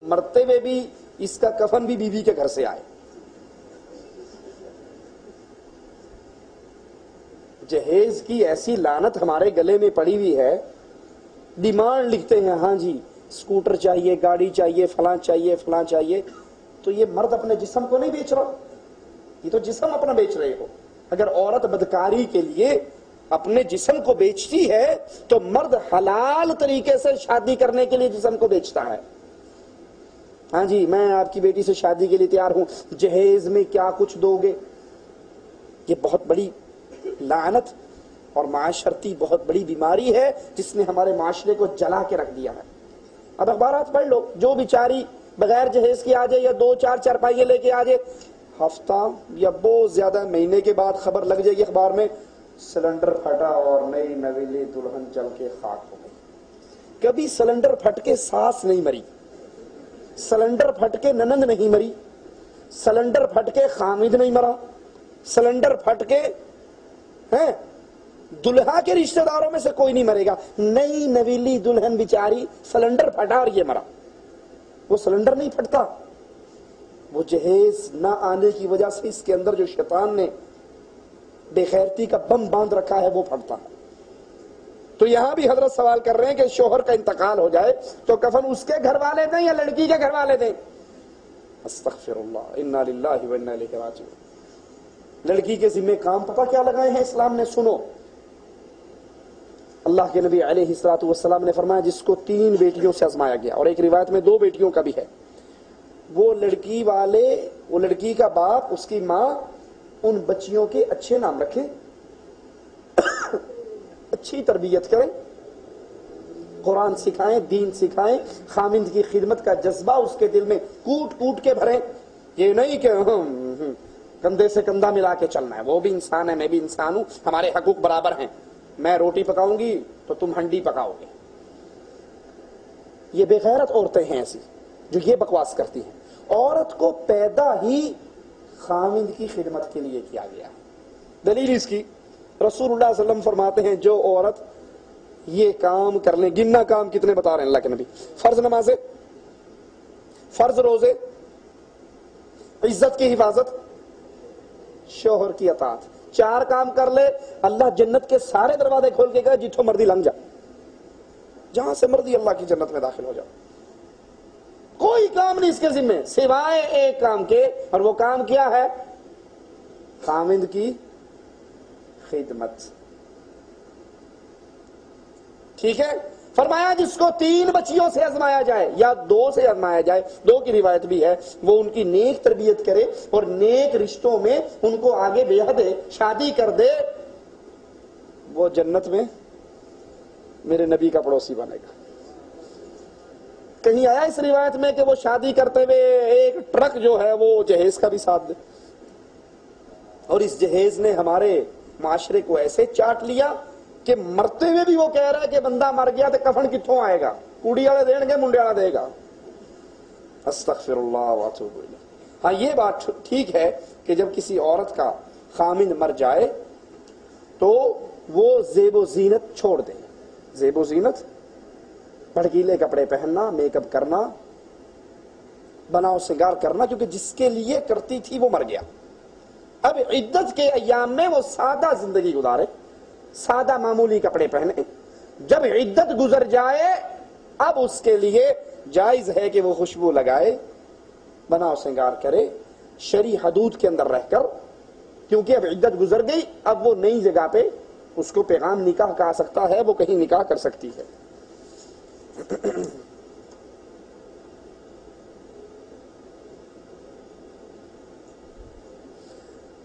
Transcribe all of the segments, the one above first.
مرتے ہوئے بھی اس کا کفن بھی بیوی کے گھر سے آئے. جہیز کی ایسی لعنت ہمارے گلے میں پڑی ہوئی ہے. ڈیمانڈ لکھتے ہیں, ہاں جی اسکوٹر چاہیے, گاڑی چاہیے, فلاں چاہیے, فلاں چاہیے. تو یہ مرد اپنے جسم کو نہیں بیچ رہا, یہ تو جسم اپنا بیچ رہے ہو. اگر عورت بدکاری کے لیے اپنے جسم کو بیچتی ہے تو مرد حلال طریقے سے شادی کرنے کے لیے جسم کو بیچتا ہے. ہاں جی میں آپ کی بیٹی سے شادی کے لیے تیار ہوں, جہیز میں کیا کچھ دو گے. یہ بہت بڑی لعنت اور معاشرتی بہت بڑی بیماری ہے جس نے ہمارے معاشرے کو جلا کے رکھ دیا ہے. اب اخبارات پڑھ لو, جو بیچاری بغیر جہیز کے آ جائے یا 2-4 چارپائیاں لے کے آ جائے, ہفتہ یا بہت زیادہ مہینے کے بعد خبر لگ جائے گی اخبار میں, سلنڈر پھٹا اور نئی نویلی دلہن چل کے خاک ہو گئی. کبھی سلنڈر پھٹ کے ساس نہیں مری, سلنڈر پھٹ کے ننند نہیں مری, سلنڈر پھٹ کے خامد نہیں مرا, سلنڈر پھٹ کے دلہا کے رشتہ داروں میں سے کوئی نہیں مرے گا. نئی نویلی دلہن بیچاری سلنڈر پھٹا اور یہ مرا. وہ سلنڈر نہیں پھٹتا, وہ جہیز نہ آنے کی وجہ سے اس کے اندر جو شیطان نے بے خیرتی کا بم باندھ رکھا ہے وہ پھٹتا ہے. تو یہاں بھی حضرت سوال کر رہے ہیں کہ شوہر کا انتقال ہو جائے تو کفن اس کے گھر والے دیں یا لڑکی کے گھر والے دیں. استغفر اللہ, انا للہ و انا الیہ راجعون. لڑکی کے ذمہ کام پتہ کیا لگائے ہیں اسلام نے؟ سنو, اللہ کے نبی علیہ الصلوۃ والسلام نے فرمایا جس کو 3 بیٹیوں سے آزمایا گیا, اور ایک روایت میں 2 بیٹیوں کا بھی ہے, وہ لڑکی والے, وہ لڑکی کا باپ, اس کی ماں ان بچیوں کے اچھے نام رکھیں, اچھی تربیت کریں, قرآن سکھائیں, دین سکھائیں, خامند کی خدمت کا جذبہ اس کے دل میں کوٹ کوٹ کے بھریں. یہ نہیں کہ کندھے سے کندھا ملا کے چلنا ہے, وہ بھی انسان ہے, میں بھی انسان ہوں, ہمارے حقوق برابر ہیں, میں روٹی پکاؤں گی تو تم ہنڈی پکاؤ گے. یہ بے غیرت عورتیں ہیں ایسی جو یہ بکواس کرتی ہیں. عورت کو پیدا ہی خامند کی خدمت کے لیے کیا گیا. دلیل اس کی رسول اللہ صلی اللہ علیہ وسلم فرماتے ہیں جو عورت یہ کام کر لیں, گننا کام کتنے بتا رہے ہیں اللہ کے نبی, فرض نمازیں, فرض روزے, عزت کی حفاظت, شوہر کی اطاعت, 4 کام کر لے, اللہ جنت کے سارے دروازے کھول کے گئے, جتوں مردی لنگ جا, جہاں سے مردی اللہ کی جنت میں داخل ہو جا. کوئی کام نہیں اس کے ذمہ سوائے ایک کام کے, اور وہ کام کیا ہے؟ خامند کی خدمت. ٹھیک ہے, فرمایا جس کو 3 بچیوں سے آزمایا جائے یا 2 سے آزمایا جائے, 2 کی روایت بھی ہے, وہ ان کی نیک تربیت کرے اور نیک رشتوں میں ان کو آگے بیاہ دے, شادی کر دے, وہ جنت میں میرے نبی کا پڑوسی بنے گا. کہیں آیا اس روایت میں کہ وہ شادی کرتے ہوئے ایک ٹرک جو ہے وہ جہیز کا بھی ساتھ دے؟ اور اس جہیز نے ہمارے معاشرے کو ایسے چاٹ لیا کہ مرتے ہوئے بھی وہ کہہ رہا ہے کہ بندہ مر گیا تو کفن کتوں آئے گا, کوڑی والے دیں گے, منڈے والا دے گا. استغفر اللہ واتوب الیہ. ہاں یہ بات ٹھیک ہے کہ جب کسی عورت کا خامند مر جائے تو وہ زیب و زینت چھوڑ دے, زیب و زینت, بھڑکیلے کپڑے پہننا, میک اپ کرنا, بناؤ سنگار کرنا, کیونکہ جس کے لیے کرتی تھی وہ مر گیا. اب عدت کے ایام میں وہ سادہ زندگی گزارے, سادہ معمولی کپڑے پہنے. جب عدت گزر جائے اب اس کے لیے جائز ہے کہ وہ خوشبو لگائے, بناؤ سنگار کرے, شرعی حدود کے اندر رہ کر, کیونکہ اب عدت گزر گئی, اب وہ نئی جگہ پہ اس کو پیغام نکاح کہا سکتا ہے, وہ کہیں نکاح کر سکتی ہے.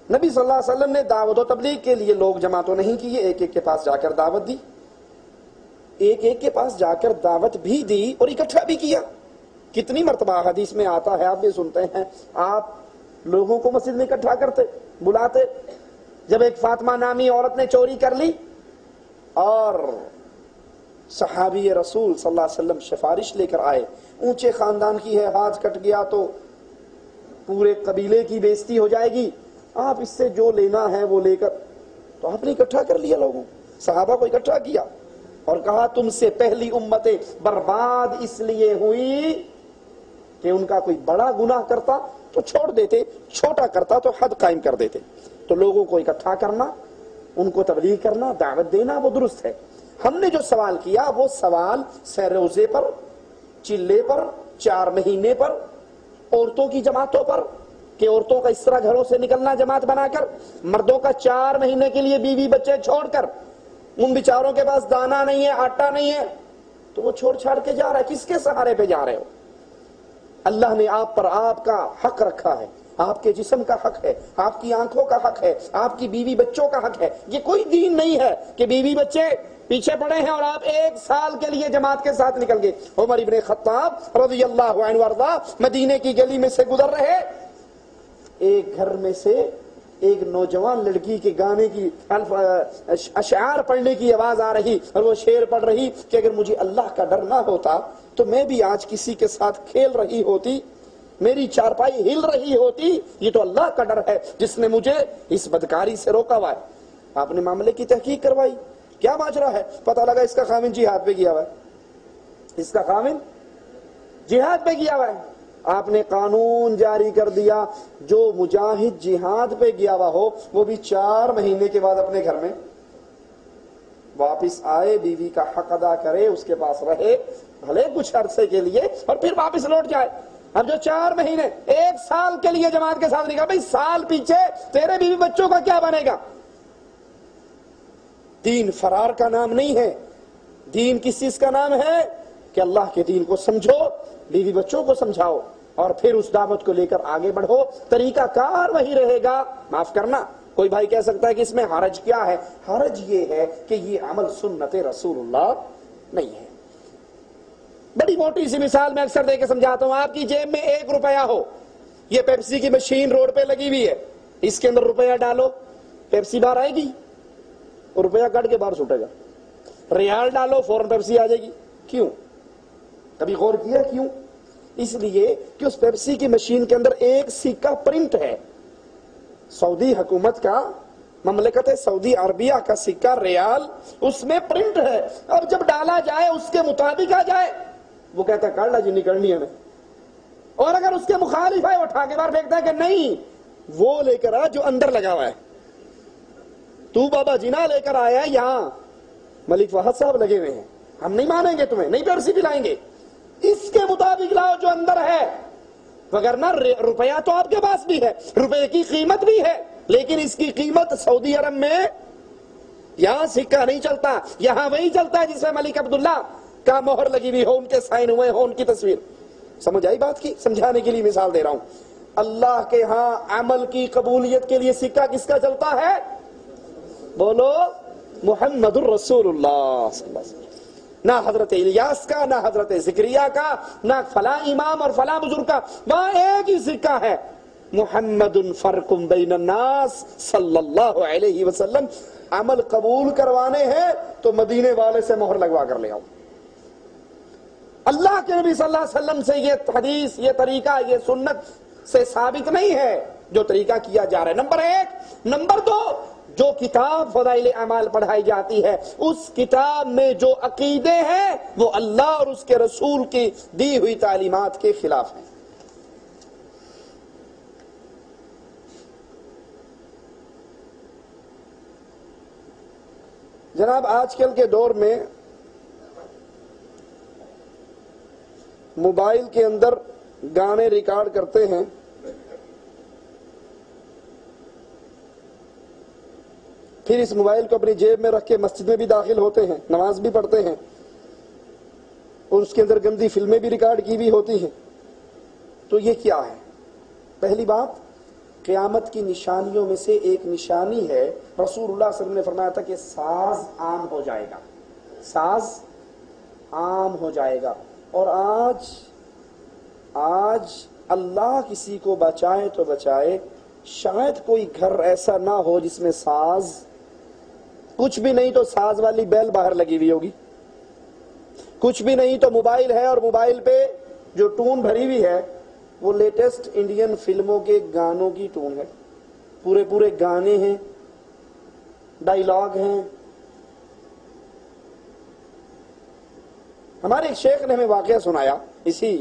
نبی صلی اللہ علیہ وسلم نے دعوت و تبلیغ کے لیے لوگ جمع تو نہیں کیے, ایک ایک کے پاس جا کر دعوت دی, ایک ایک کے پاس جا کر دعوت بھی دی اور اکٹھا بھی کیا. کتنی مرتبہ حدیث میں آتا ہے, آپ بھی سنتے ہیں, آپ لوگوں کو مسجد میں اکٹھا کرتے, بلاتے. جب ایک فاطمہ نامی عورت نے چوری کر لی اور صحابی رسول صلی اللہ علیہ وسلم سفارش لے کر آئے, اونچے خاندان کی ہے, ہاتھ کٹ گیا تو پورے قبیلے کی بےزتی ہو جائے گی, آپ اس سے جو لینا ہے وہ لے کر, تو آپ نے اکٹھا کر لیا لوگوں, صحابہ کو اکٹھا کیا اور کہا تم سے پہلی امتیں برباد اس لیے ہوئی کہ ان کا کوئی بڑا گناہ کرتا تو چھوڑ دیتے, چھوٹا کرتا تو حد قائم کر دیتے. تو لوگوں کو اکٹھا کرنا, ان کو تبلیغ کرنا, دعوت دینا, وہ درست ہے. ہم نے جو سوال کیا وہ سوال سہ روزے پر, چلے پر, 4 مہینے پر, عورتوں کی جماعتوں پر, کہ عورتوں کا اس طرح گھروں سے نکلنا جماعت بنا کر, مردوں کا 4 مہینے کے لیے بیوی بچے چھوڑ کر, ان بیچاروں کے پاس دانا نہیں ہے, آٹا نہیں ہے, تو وہ چھوڑ چھاڑ کے جا رہا ہے. کس کے سہارے پہ جا رہے ہو؟ اللہ نے آپ پر آپ کا حق رکھا ہے, آپ کے جسم کا حق ہے, آپ کی آنکھوں کا حق ہے, آپ کی بیوی بچوں کا حق ہے. یہ کوئی دین نہیں ہے کہ بیوی بچے پیچھے پڑے ہیں اور آپ 1 سال کے لیے جماعت کے ساتھ نکل گئے. عمر ابن خطاب رضی اللہ عنہ وارضا مدینے کی گلی میں سے گزر رہے, ایک گھر میں سے ایک نوجوان لڑکی کے گانے کی اشعار پڑھنے کی آواز آ رہی, اور وہ شعر پڑھ رہی کہ اگر مجھے اللہ کا ڈر نہ ہوتا تو میں بھی آج کسی کے ساتھ کھیل رہی ہوتی, میری چارپائی ہل رہی ہوتی. یہ تو اللہ کا ڈر ہے جس نے مجھے اس بدکاری سے روکا ہوا ہے. آپ نے معاملے کی تحقیق کروائی, کیا ماجرا ہے؟ پتہ لگا اس کا خاوند جہاد پہ گیا ہوا ہے, اس کا خاوند جہاد پہ گیا ہوا ہے. آپ نے قانون جاری کر دیا, جو مجاہد جہاد پہ گیا ہوا ہو وہ بھی 4 مہینے کے بعد اپنے گھر میں واپس آئے, بیوی کا حق ادا کرے, اس کے پاس رہے بھلے کچھ عرصے کے لیے, اور پھر واپس لوٹ جائے. اب جو 4 مہینے 1 سال کے لیے جماعت کے ساتھ نکلا, بھائی سال پیچھے تیرے بیوی بچوں کا کیا بنے گا؟ دین فرار کا نام نہیں ہے. دین کس چیز کا نام ہے؟ کہ اللہ کے دین کو سمجھو, بیوی بچوں کو سمجھاؤ, اور پھر اس دعوت کو لے کر آگے بڑھو. طریقہ کار وہی رہے گا. معاف کرنا, کوئی بھائی کہہ سکتا ہے کہ اس میں حرج کیا ہے؟ حرج یہ ہے کہ یہ عمل سنت رسول اللہ نہیں ہے. بڑی موٹی سی مثال میں اکثر دے کے سمجھاتا ہوں. آپ کی جیب میں 1 روپیہ ہو, یہ پیپسی کی مشین روڈ پہ لگی ہوئی ہے, اس کے اندر روپیہ ڈالو, پیپسی باہر آئے گی؟ روپیہ کٹ کے باہر چھوٹے گا. ریال ڈالو, فوراً پیپسی آ جائے گی. کیوں؟ کبھی غور کیا کیوں؟ اس لیے کہ اس پیپسی کی مشین کے اندر ایک سکہ پرنٹ ہے, سعودی حکومت کا, مملکت سعودی عربیہ کا سکہ ریال, اس میں پرنٹ ہے, اور جب ڈالا جائے اس کے مطابق آ جائے, وہ کہتا ہے کاٹا جی نکلنی ہے. اور اگر اس کے مخالف ہے, وہ اٹھا کے باہر پھینکتا ہے کہ نہیں, وہ لے کر آ جو اندر لگا ہوا ہے. تو بابا جنا لے کر آیا ہے, یہاں ملک فہد صاحب لگے ہوئے ہیں, ہم نہیں مانیں گے تمہیں, نہیں پیپسی پلائیں گے, اس کے مطابق لاؤ جو اندر ہے. وگرنہ روپیہ تو آپ کے پاس بھی ہے, روپے کی قیمت بھی ہے, لیکن اس کی قیمت سعودی عرب میں, یہاں سکہ نہیں چلتا, یہاں وہی چلتا ہے جس میں ملک عبداللہ کا مہر لگی ہوئی ہو, ان کے سائن ہوئے ہو, ان کی تصویر. سمجھ آئی بات کی؟ سمجھانے کے لیے مثال دے رہا ہوں. اللہ کے ہاں عمل کی قبولیت کے لیے سکہ کس کا چلتا ہے؟ بولو, محمد الرسول اللہ صلی اللہ علیہ وسلم. نہ حضرت الیاس کا, نہ حضرت زکریا کا, نہ فلاں امام اور فلاں بزرگ کا, وہاں ایک ہی سکہ ہے, محمد فرق بین الناس صلی اللہ علیہ وسلم. عمل قبول کروانے ہیں تو مدینے والے سے مہر لگوا کر لے آؤ. اللہ کے نبی صلی اللہ علیہ وسلم سے یہ حدیث, یہ طریقہ, یہ سنت سے ثابت نہیں ہے جو طریقہ کیا جا رہا ہے. نمبر 1. نمبر 2, جو کتاب فضائل اعمال پڑھائی جاتی ہے, اس کتاب میں جو عقیدے ہیں وہ اللہ اور اس کے رسول کی دی ہوئی تعلیمات کے خلاف ہیں. جناب, آج کل کے دور میں موبائل کے اندر گانے ریکارڈ کرتے ہیں, پھر اس موبائل کو اپنی جیب میں رکھ کے مسجد میں بھی داخل ہوتے ہیں, نماز بھی پڑھتے ہیں, اور اس کے اندر گندی فلمیں بھی ریکارڈ کی بھی ہوتی ہیں. تو یہ کیا ہے؟ پہلی بات, قیامت کی نشانیوں میں سے ایک نشانی ہے, رسول اللہ صلی اللہ علیہ وسلم نے فرمایا تھا کہ ساز عام ہو جائے گا, ساز عام ہو جائے گا. اور آج اللہ کسی کو بچائے تو بچائے, شاید کوئی گھر ایسا نہ ہو جس میں ساز, کچھ بھی نہیں تو ساز والی بیل باہر لگی ہوئی ہوگی, کچھ بھی نہیں تو موبائل ہے, اور موبائل پہ جو ٹون بھری ہوئی ہے وہ لیٹسٹ انڈین فلموں کے گانوں کی ٹون ہے, پورے گانے ہیں, ڈائیلاگ ہیں. ہمارے ایک شیخ نے ہمیں واقعہ سنایا, اسی